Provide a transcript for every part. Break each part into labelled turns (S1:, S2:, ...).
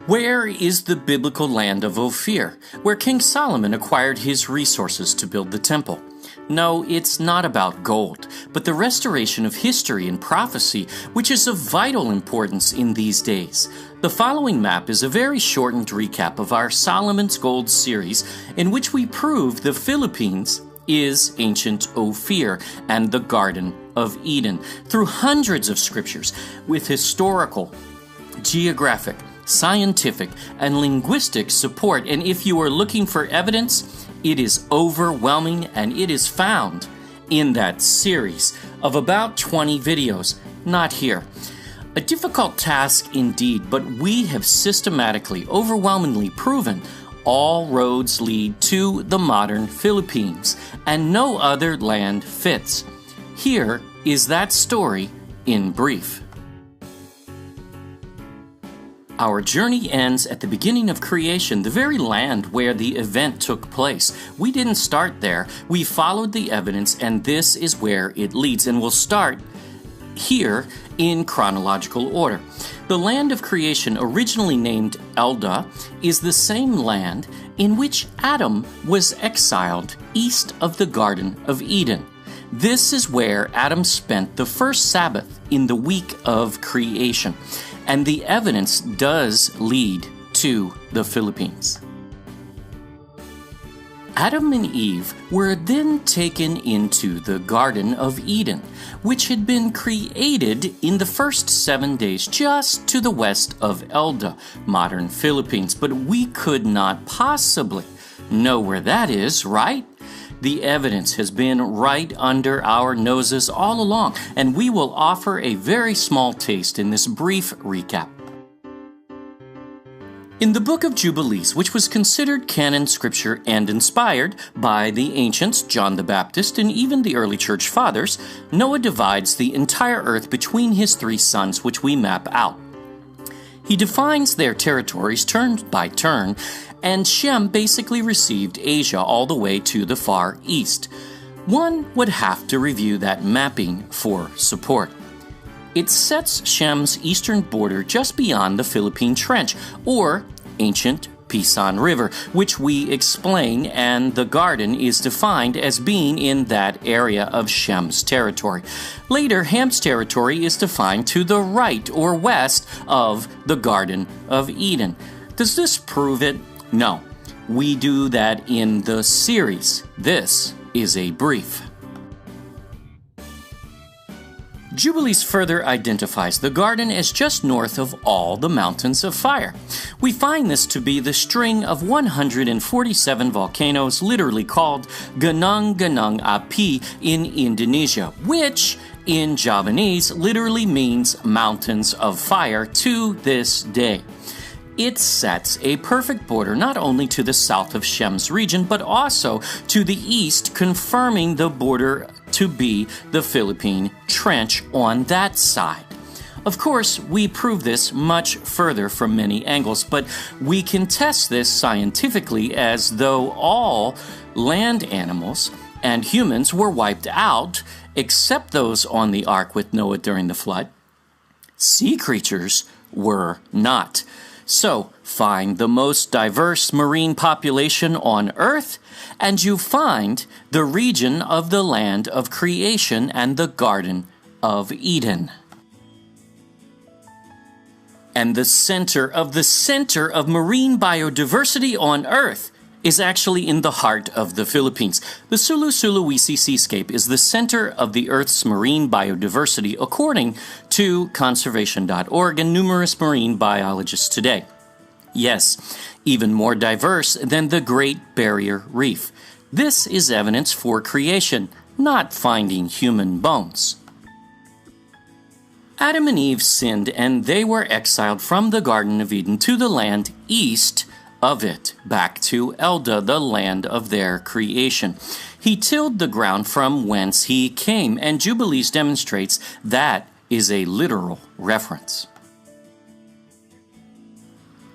S1: Where is the biblical land of Ophir, where King Solomon acquired his resources to build the temple? No, it's not about gold, but the restoration of history and prophecy, which is of vital importance in these days. The following map is a very shortened recap of our Solomon's Gold series, in which we prove the Philippines is ancient Ophir and the Garden of Eden through hundreds of scriptures with historical, geographic, scientific, and linguistic support. And if you are looking for evidence, it is overwhelming, and it is found in that series of about 20 videos, not here. A difficult task indeed, but we have systematically, overwhelmingly proven all roads lead to the modern Philippines, and no other land fits. Here is that story in brief. Our journey ends at the beginning of creation, the very land where the event took place. We didn't start there. We followed the evidence, and this is where it leads. And we'll start here in chronological order. The land of creation, originally named Elda, is the same land in which Adam was exiled east of the Garden of Eden. This is where Adam spent the first Sabbath in the week of creation. And the evidence does lead to the Philippines. Adam and Eve were then taken into the Garden of Eden, which had been created in the first 7 days just to the west of Elda, modern Philippines. But we could not possibly know where that is, right? The evidence has been right under our noses all along, and we will offer a very small taste in this brief recap. In the book of Jubilees, which was considered canon scripture and inspired by the ancients, John the Baptist, and even the early church fathers, Noah divides the entire earth between his 3 sons, which we map out. He defines their territories turn by turn, and Shem basically received Asia all the way to the Far East. One would have to review that mapping for support. It sets Shem's eastern border just beyond the Philippine Trench, or ancient Pisan River, which we explain, and the garden is defined as being in that area of Shem's territory. Later, Ham's territory is defined to the right or west of the Garden of Eden. Does this prove it? No. We do that in the series. This is a brief. Jubilees further identifies the garden as just north of all the mountains of fire. We find this to be the string of 147 volcanoes, literally called Gunung Gunung Api in Indonesia, which in Javanese literally means mountains of fire to this day. It sets a perfect border not only to the south of Shem's region, but also to the east, confirming the border to be the Philippine Trench on that side. Of course, we prove this much further from many angles, but we can test this scientifically as though all land animals and humans were wiped out, except those on the ark with Noah during the flood. Sea creatures were not. So, find the most diverse marine population on Earth, and you find the region of the land of creation and the Garden of Eden. And the center of marine biodiversity on Earth is actually in the heart of the Philippines. The Sulu-Sulawesi seascape is the center of the Earth's marine biodiversity, according to conservation.org and numerous marine biologists today. Yes, even more diverse than the Great Barrier Reef. This is evidence for creation, not finding human bones. Adam and Eve sinned, and they were exiled from the Garden of Eden to the land east of it, back to Elda, the land of their creation. He tilled the ground from whence he came, and Jubilees demonstrates that is a literal reference.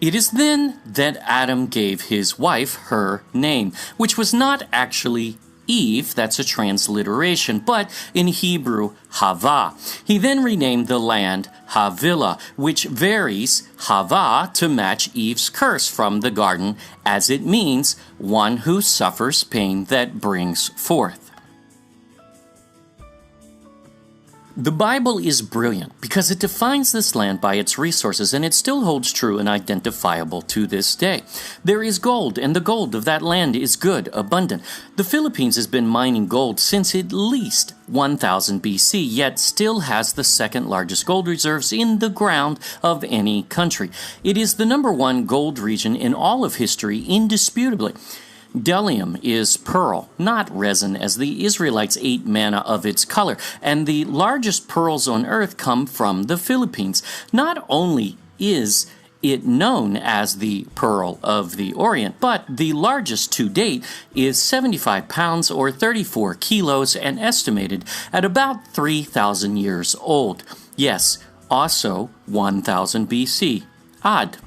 S1: It is then that Adam gave his wife her name, which was not actually Eve, that's a transliteration, but in Hebrew, Hava. He then renamed the land Havilah, which varies Hava to match Eve's curse from the garden, as it means one who suffers pain that brings forth. The Bible is brilliant because it defines this land by its resources, and it still holds true and identifiable to this day. There is gold, and the gold of that land is good, abundant. The Philippines has been mining gold since at least 1000 BC, yet still has the second largest gold reserves in the ground of any country. It is the #1 gold region in all of history, indisputably. Bdellium is pearl, not resin, as the Israelites ate manna of its color, and the largest pearls on earth come from the Philippines. Not only is it known as the Pearl of the Orient, but the largest to date is 75 pounds or 34 kilos and estimated at about 3,000 years old. Yes, also 1000 BC. Odd.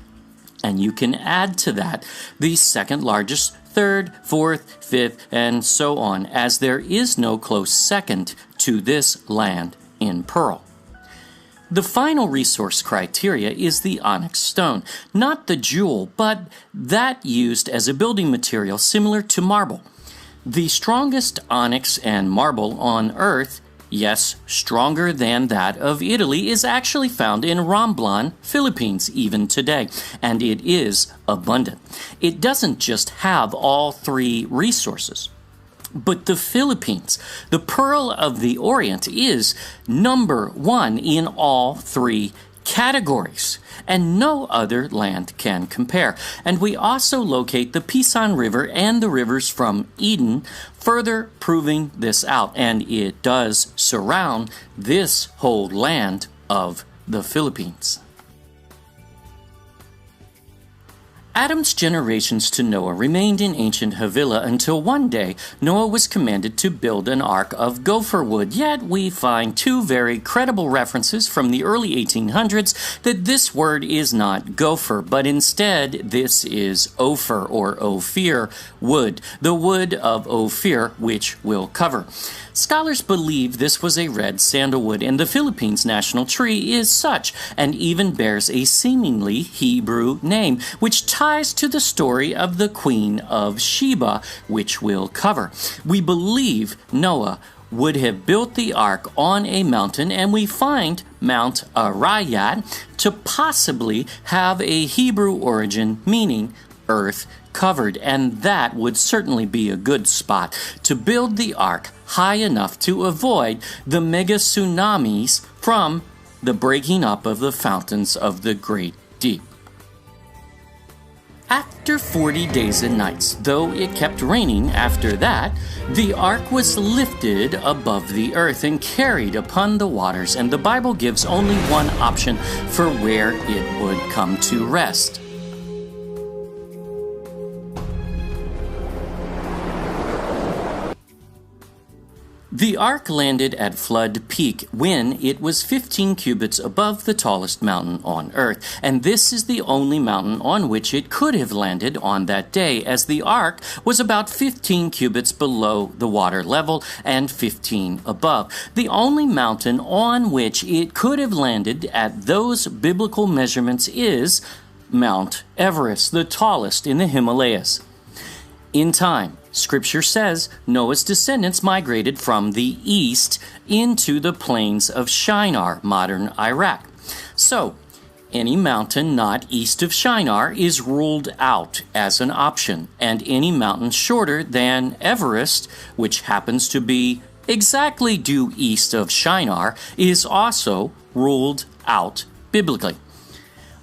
S1: And you can add to that the second largest, third, fourth, fifth, and so on, as there is no close second to this land in pearl. The final resource criteria is the onyx stone, not the jewel, but that used as a building material similar to marble. The strongest onyx and marble on earth, yes, stronger than that of Italy, is actually found in Romblon, Philippines, even today, and it is abundant. It doesn't just have all three resources, but the Philippines, the Pearl of the Orient, is #1 in all three categories, and no other land can compare. And we also locate the Pisan River and the rivers from Eden, further proving this out, and it does surround this whole land of the Philippines. Adam's generations to Noah remained in ancient Havilah until one day Noah was commanded to build an ark of gopher wood, yet we find two very credible references from the early 1800s that this word is not gopher, but instead this is Ophir or Ophir wood, the wood of Ophir, which we'll cover. Scholars believe this was a red sandalwood, and the Philippines' national tree is such, and even bears a seemingly Hebrew name, which ties to the story of the Queen of Sheba, which we'll cover. We believe Noah would have built the ark on a mountain, and we find Mount Arayat to possibly have a Hebrew origin, meaning earth covered, and that would certainly be a good spot to build the ark high enough to avoid the mega tsunamis from the breaking up of the fountains of the great deep. After 40 days and nights, though it kept raining after that, the ark was lifted above the earth and carried upon the waters, and the Bible gives only one option for where it would come to rest. The ark landed at Flood Peak when it was 15 cubits above the tallest mountain on earth, and this is the only mountain on which it could have landed on that day, as the ark was about 15 cubits below the water level and 15 above. The only mountain on which it could have landed at those biblical measurements is Mount Everest, the tallest in the Himalayas. In time, Scripture says Noah's descendants migrated from the east into the plains of Shinar, modern Iraq. So, any mountain not east of Shinar is ruled out as an option, and any mountain shorter than Everest, which happens to be exactly due east of Shinar, is also ruled out biblically.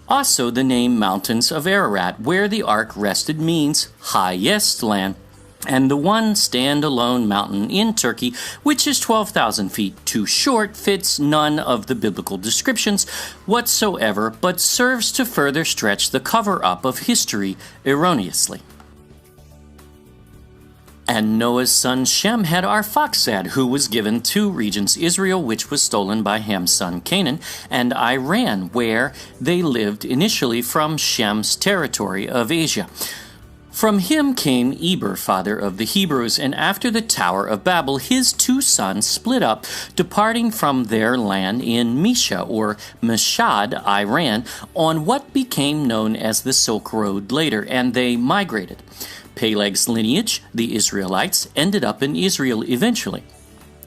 S1: Also, the name Mountains of Ararat, where the ark rested, means highest land, and the one standalone mountain in Turkey, which is 12,000 feet too short, fits none of the biblical descriptions whatsoever, but serves to further stretch the cover-up of history erroneously. And Noah's son Shem had Arphaxad, who was given two regions, Israel, which was stolen by Ham's son Canaan, and Iran, where they lived initially from Shem's territory of Asia. From him came Eber, father of the Hebrews, and after the Tower of Babel, his two sons split up, departing from their land in Mesha, or Mashhad, Iran, on what became known as the Silk Road later, and they migrated. Peleg's lineage, the Israelites, ended up in Israel eventually.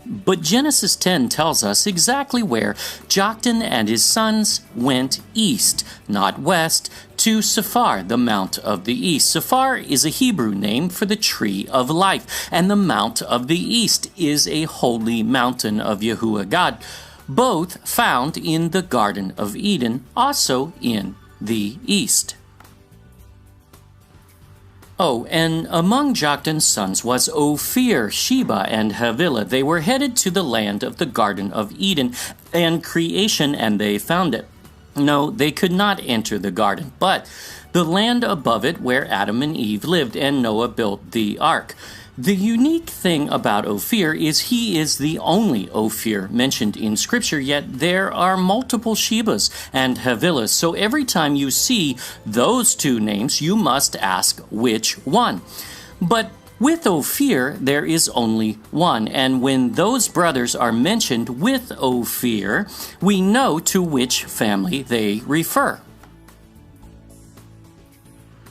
S1: But Genesis 10 tells us exactly where Joktan and his sons went east, not west, to Sephar, the Mount of the East. Sephar is a Hebrew name for the tree of life, and the Mount of the East is a holy mountain of Yahuwah God, both found in the Garden of Eden, also in the East. Oh, and among Joktan's sons was Ophir, Sheba, and Havilah. They were headed to the land of the Garden of Eden and creation, and they found it. No, they could not enter the garden, but the land above it where Adam and Eve lived, and Noah built the ark. The unique thing about Ophir is he is the only Ophir mentioned in Scripture, yet there are multiple Shebas and Havilahs, so every time you see those two names, you must ask which one. But with Ophir, there is only one, and when those brothers are mentioned with Ophir, we know to which family they refer.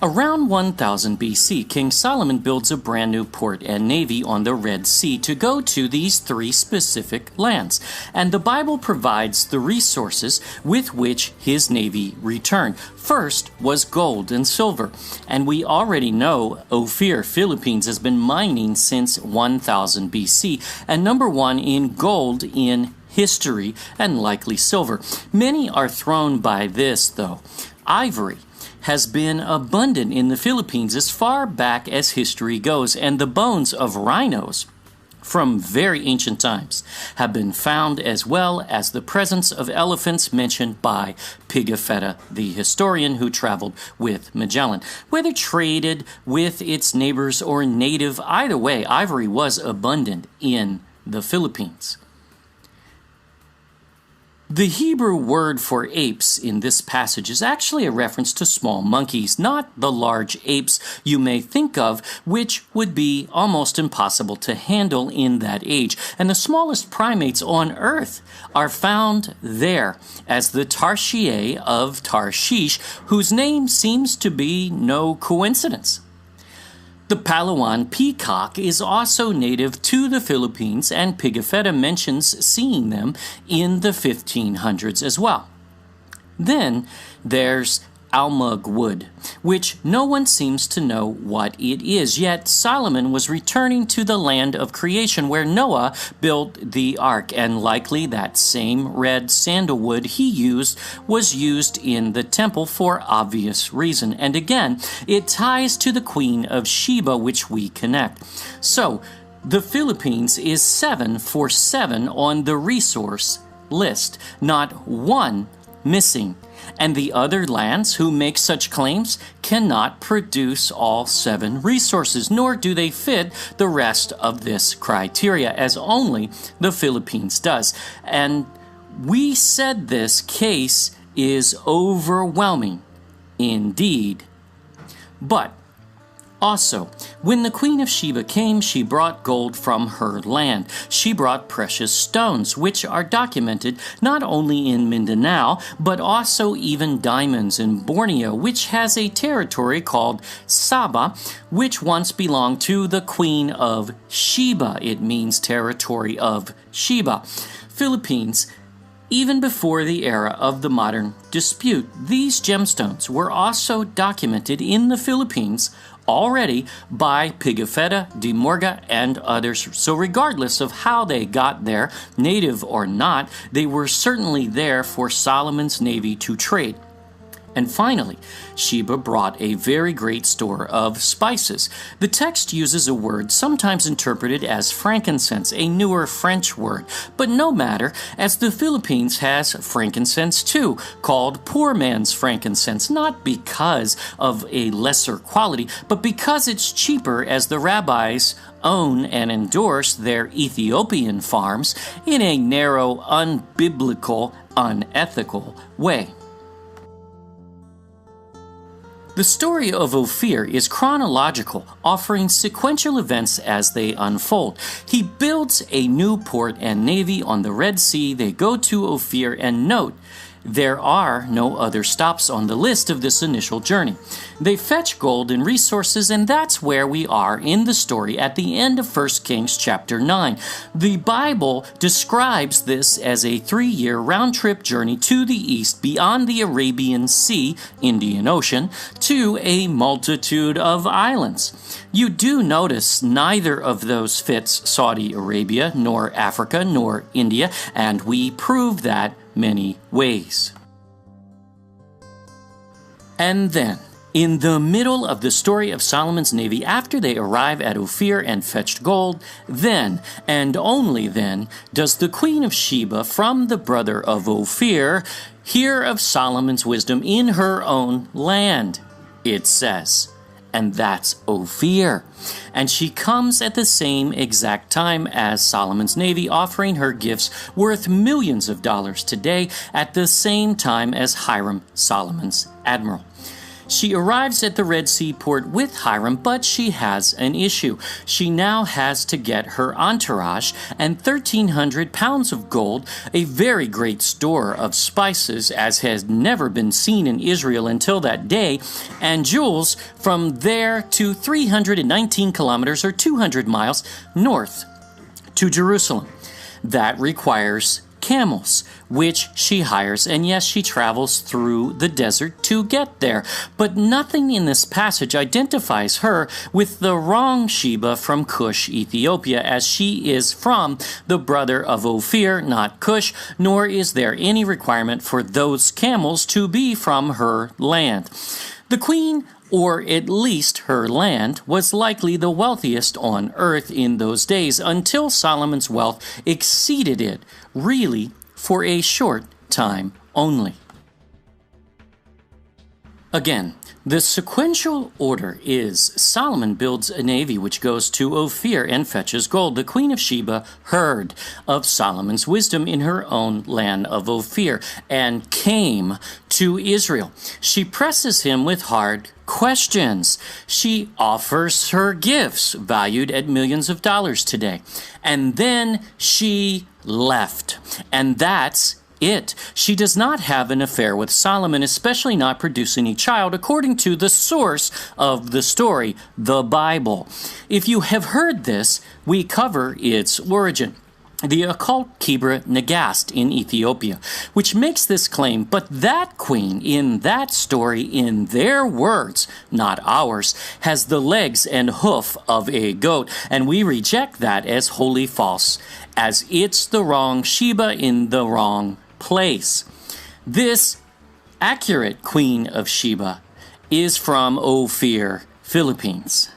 S1: Around 1000 BC, King Solomon builds a brand new port and navy on the Red Sea to go to these three specific lands, and the Bible provides the resources with which his navy returned. First was gold and silver, and we already know Ophir, Philippines, has been mining since 1000 BC, and number one in gold in history and likely silver. Many are thrown by this, though. Ivory has been abundant in the Philippines as far back as history goes, and the bones of rhinos from very ancient times have been found, as well as the presence of elephants mentioned by Pigafetta, the historian who traveled with Magellan. Whether traded with its neighbors or native, either way, ivory was abundant in the Philippines. The Hebrew word for apes in this passage is actually a reference to small monkeys, not the large apes you may think of, which would be almost impossible to handle in that age. And the smallest primates on earth are found there as the Tarsier of Tarshish, whose name seems to be no coincidence. The Palawan peacock is also native to the Philippines, and Pigafetta mentions seeing them in the 1500s as well. Then there's almug wood, which no one seems to know what it is, yet Solomon was returning to the land of creation where Noah built the ark, and likely that same red sandalwood he used was used in the temple for obvious reason. And again, it ties to the Queen of Sheba, which we connect. So, the Philippines is 7 for 7 on the resource list, not one missing. And the other lands who make such claims cannot produce all 7 resources, nor do they fit the rest of this criteria, as only the Philippines does. And we said this case is overwhelming indeed. But also, when the Queen of Sheba came, she brought gold from her land. She brought precious stones, which are documented not only in Mindanao, but also even diamonds in Borneo, which has a territory called Sabah, which once belonged to the Queen of Sheba. It means territory of Sheba. Philippines. Even before the era of the modern dispute, these gemstones were also documented in the Philippines already by Pigafetta, De Morga, and others. So regardless of how they got there, native or not, they were certainly there for Solomon's navy to trade. And finally, Sheba brought a very great store of spices. The text uses a word sometimes interpreted as frankincense, a newer French word. But no matter, as the Philippines has frankincense too, called poor man's frankincense, not because of a lesser quality, but because it's cheaper, as the rabbis own and endorse their Ethiopian farms in a narrow, unbiblical, unethical way. The story of Ophir is chronological, offering sequential events as they unfold. He builds a new port and navy on the Red Sea. They go to Ophir, and note, there are no other stops on the list of this initial journey. They fetch gold and resources, and that's where we are in the story at the end of 1 Kings chapter 9. The Bible describes this as a 3-year round-trip journey to the east beyond the Arabian Sea, Indian Ocean, to a multitude of islands. You do notice neither of those fits Saudi Arabia, nor Africa, nor India, and we prove that many ways. And then, in the middle of the story of Solomon's navy, after they arrive at Ophir and fetched gold, then, and only then, does the Queen of Sheba from the brother of Ophir hear of Solomon's wisdom in her own land, it says. And that's Ophir. And she comes at the same exact time as Solomon's navy, offering her gifts worth millions of dollars today at the same time as Hiram, Solomon's admiral. She arrives at the Red Sea port with Hiram, but she has an issue. She now has to get her entourage and 1,300 pounds of gold, a very great store of spices as has never been seen in Israel until that day, and jewels from there to 319 kilometers or 200 miles north to Jerusalem. That requires camels, which she hires, and yes, she travels through the desert to get there. But nothing in this passage identifies her with the wrong Sheba from Cush, Ethiopia, as she is from the brother of Ophir, not Cush, nor is there any requirement for those camels to be from her land. The queen, or at least her land, was likely the wealthiest on earth in those days until Solomon's wealth exceeded it, really for a short time only. Again, the sequential order is Solomon builds a navy which goes to Ophir and fetches gold. The Queen of Sheba heard of Solomon's wisdom in her own land of Ophir and came to Israel. She presses him with hard questions. She offers her gifts valued at millions of dollars today. And then she left. And that's it. She does not have an affair with Solomon, especially not producing a child, according to the source of the story, the Bible. If you have heard this, we cover its origin. The occult Kibra Nagast in Ethiopia, which makes this claim, but that queen in that story, in their words, not ours, has the legs and hoof of a goat, and we reject that as wholly false, as it's the wrong Sheba in the wrong place. This accurate Queen of Sheba is from Ophir, Philippines.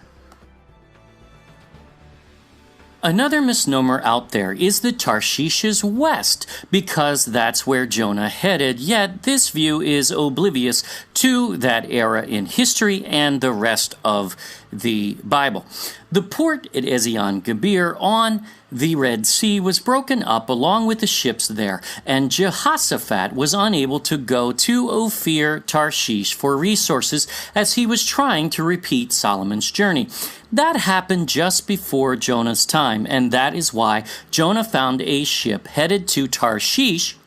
S1: Another misnomer out there is that Tarshish is west, because that's where Jonah headed, yet this view is oblivious to that era in history and the rest of the Bible. The port at Ezion-Geber on the Red Sea was broken up along with the ships there, and Jehoshaphat was unable to go to Ophir, Tarshish for resources as he was trying to repeat Solomon's journey. That happened just before Jonah's time, and that is why Jonah found a ship headed to Tarshish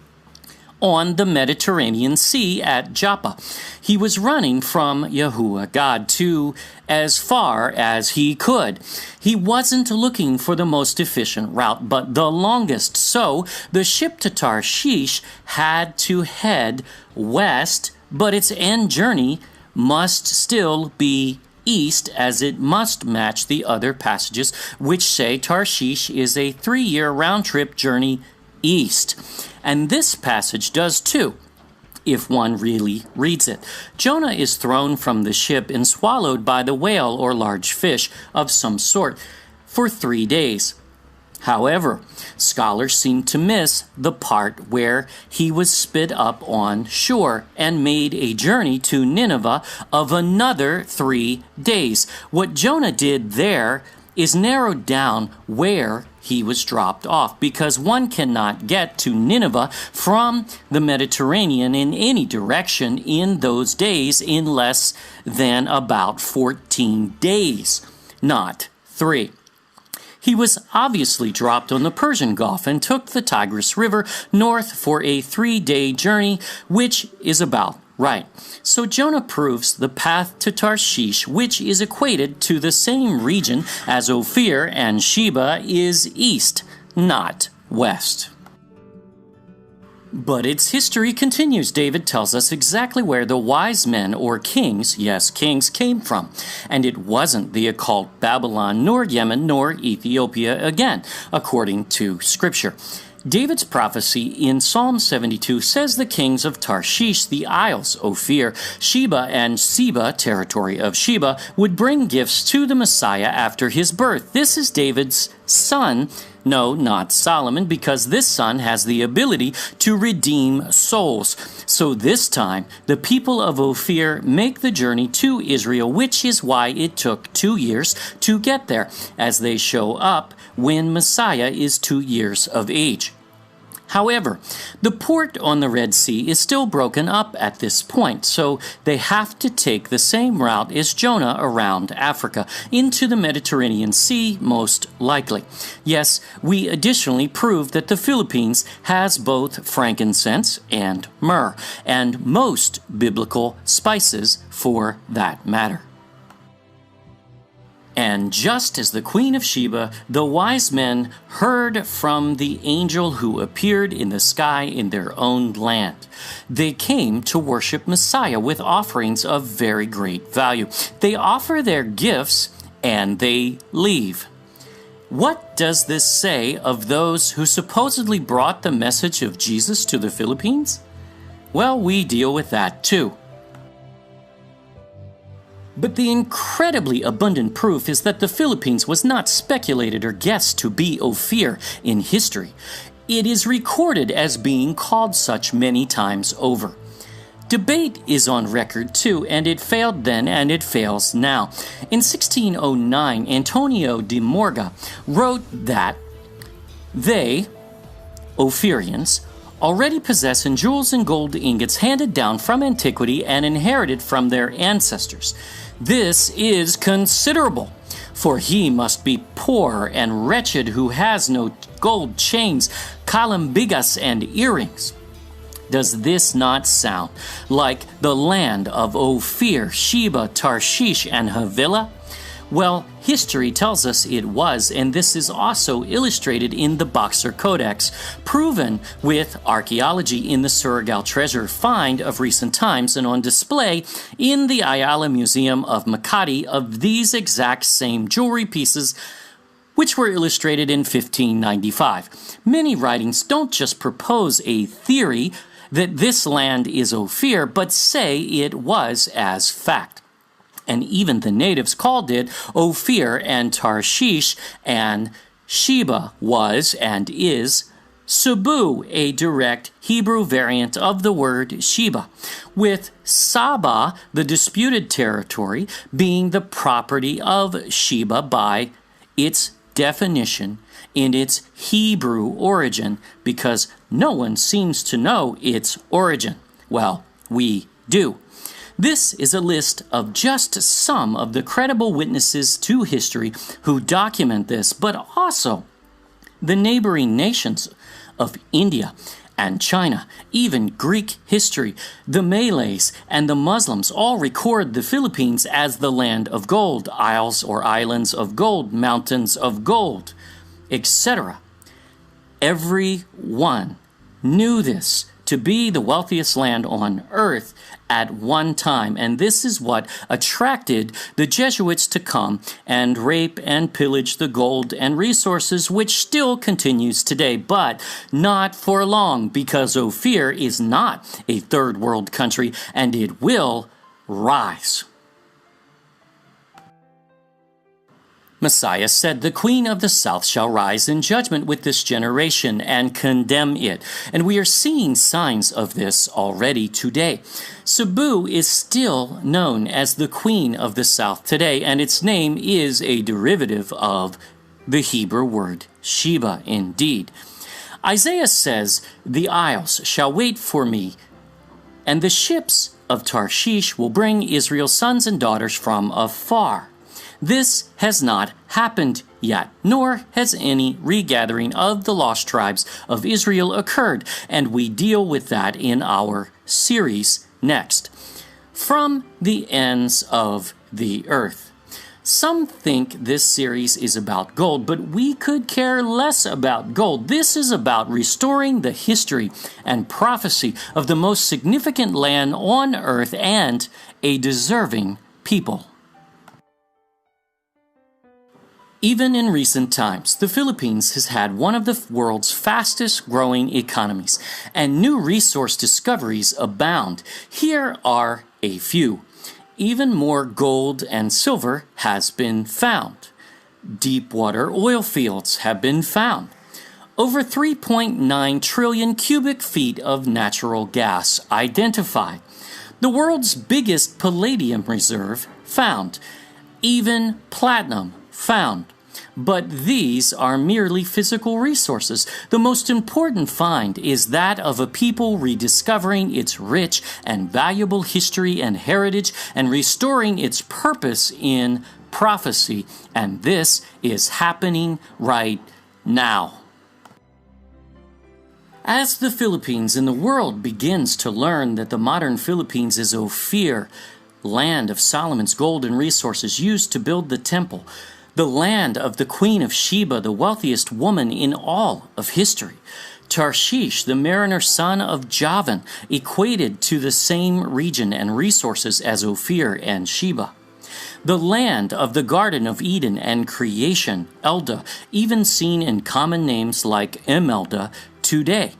S1: on the Mediterranean Sea at Joppa. He was running from Yahuwah, God, to as far as he could. He wasn't looking for the most efficient route, but the longest, so the ship to Tarshish had to head west, but its end journey must still be east, as it must match the other passages which say Tarshish is a 3-year round-trip journey east. And this passage does too, if one really reads it. Jonah is thrown from the ship and swallowed by the whale or large fish of some sort for 3 days. However, scholars seem to miss the part where he was spit up on shore and made a journey to Nineveh of another 3 days. What Jonah did there is narrowed down where he was dropped off, because one cannot get to Nineveh from the Mediterranean in any direction in those days in less than about 14 days, not 3. He was obviously dropped on the Persian Gulf and took the Tigris River north for a 3-day journey, which is about right. So Jonah proves the path to Tarshish, which is equated to the same region as Ophir and Sheba, is east, not west. But its history continues. David tells us exactly where the wise men, or kings, yes, kings, came from. And it wasn't the occult Babylon, nor Yemen, nor Ethiopia again, according to Scripture. David's prophecy in Psalm 72 says the kings of Tarshish, the isles, Ophir, Sheba, and Seba, territory of Sheba, would bring gifts to the Messiah after his birth. This is David's son. No, not Solomon, because this son has the ability to redeem souls. So this time, the people of Ophir make the journey to Israel, which is why it took 2 years to get there, as they show up when Messiah is 2 years of age. However, the port on the Red Sea is still broken up at this point, so they have to take the same route as Jonah around Africa, into the Mediterranean Sea most likely. Yes, we additionally prove that the Philippines has both frankincense and myrrh, and most biblical spices for that matter. And just as the Queen of Sheba, the wise men heard from the angel who appeared in the sky in their own land. They came to worship Messiah with offerings of very great value. They offer their gifts and they leave. What does this say of those who supposedly brought the message of Jesus to the Philippines? Well, we deal with that too. But the incredibly abundant proof is that the Philippines was not speculated or guessed to be Ophir in history. It is recorded as being called such many times over. Debate is on record too, and it failed then and it fails now. In 1609, Antonio de Morga wrote that they, Ophirians, already possess in jewels and gold ingots handed down from antiquity and inherited from their ancestors. This is considerable, for he must be poor and wretched who has no gold chains, calambigas, and earrings. Does this not sound like the land of Ophir, Sheba, Tarshish, and Havilah? Well, history tells us it was, and this is also illustrated in the Boxer Codex, proven with archaeology in the Surigao treasure find of recent times and on display in the Ayala Museum of Makati of these exact same jewelry pieces, which were illustrated in 1595. Many writings don't just propose a theory that this land is Ophir, but say it was as fact. And even the natives called it Ophir, and Tarshish and Sheba was and is Cebu, a direct Hebrew variant of the word Sheba, with Saba, the disputed territory, being the property of Sheba by its definition in its Hebrew origin, because no one seems to know its origin. Well, we do. This is a list of just some of the credible witnesses to history who document this, but also the neighboring nations of India and China, even Greek history, the Malays, and the Muslims all record the Philippines as the land of gold, isles or islands of gold, mountains of gold, etc. Everyone knew this to be the wealthiest land on earth at one time, and this is what attracted the Jesuits to come and rape and pillage the gold and resources, which still continues today, but not for long, because Ophir is not a third world country and it will rise. Messiah said, "The queen of the south shall rise in judgment with this generation and condemn it." And we are seeing signs of this already today. Cebu is still known as the queen of the south today, and its name is a derivative of the Hebrew word Sheba indeed. Isaiah says, "The isles shall wait for me, and the ships of Tarshish will bring Israel's sons and daughters from afar." This has not happened yet, nor has any regathering of the lost tribes of Israel occurred, and we deal with that in our series next. From the ends of the earth. Some think this series is about gold, but we could care less about gold. This is about restoring the history and prophecy of the most significant land on earth and a deserving people. Even in recent times, the Philippines has had one of the world's fastest growing economies, and new resource discoveries abound. Here are a few. Even more gold and silver has been found. Deepwater oil fields have been found. Over 3.9 trillion cubic feet of natural gas identified. The world's biggest palladium reserve found. Even platinum found. But these are merely physical resources. The most important find is that of a people rediscovering its rich and valuable history and heritage and restoring its purpose in prophecy. And this is happening right now. As the Philippines and the world begins to learn that the modern Philippines is Ophir, land of Solomon's gold and resources used to build the temple, the land of the Queen of Sheba, the wealthiest woman in all of history. Tarshish, the mariner son of Javan, equated to the same region and resources as Ophir and Sheba. The land of the Garden of Eden and creation, Elda, even seen in common names like Imelda today.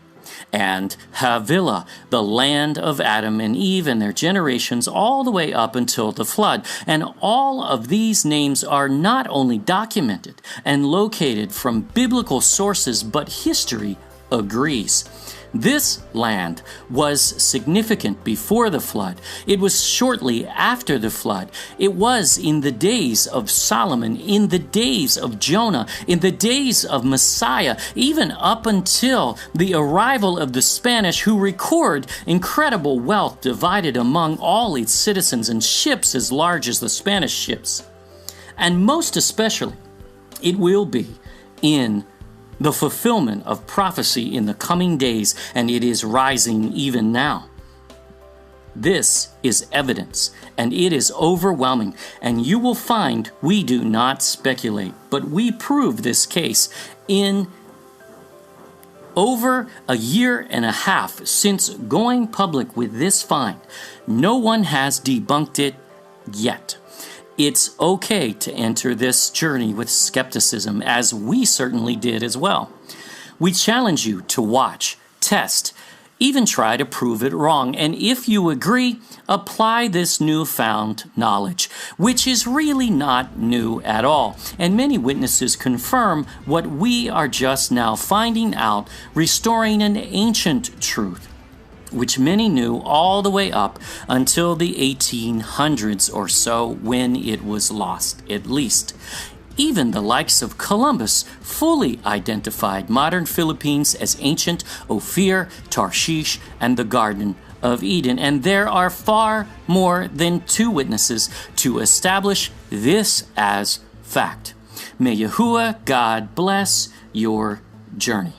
S1: And Havilah, the land of Adam and Eve and their generations all the way up until the flood. And all of these names are not only documented and located from biblical sources, but history agrees. This land was significant before the flood. It was shortly after the flood. It was in the days of Solomon, in the days of Jonah, in the days of Messiah, even up until the arrival of the Spanish, who record incredible wealth divided among all its citizens and ships as large as the Spanish ships. And most especially, it will be in the fulfillment of prophecy in the coming days, and it is rising even now. This is evidence, and it is overwhelming, and you will find we do not speculate, but we prove this case in over a year and a half since going public with this find. No one has debunked it yet. It's okay to enter this journey with skepticism, as we certainly did as well. We challenge you to watch, test, even try to prove it wrong, and if you agree, apply this newfound knowledge, which is really not new at all. And many witnesses confirm what we are just now finding out, restoring an ancient truth, which many knew all the way up until the 1800s or so, when it was lost, at least. Even the likes of Columbus fully identified modern Philippines as ancient Ophir, Tarshish, and the Garden of Eden. And there are far more than two witnesses to establish this as fact. May Yahuwah God bless your journey.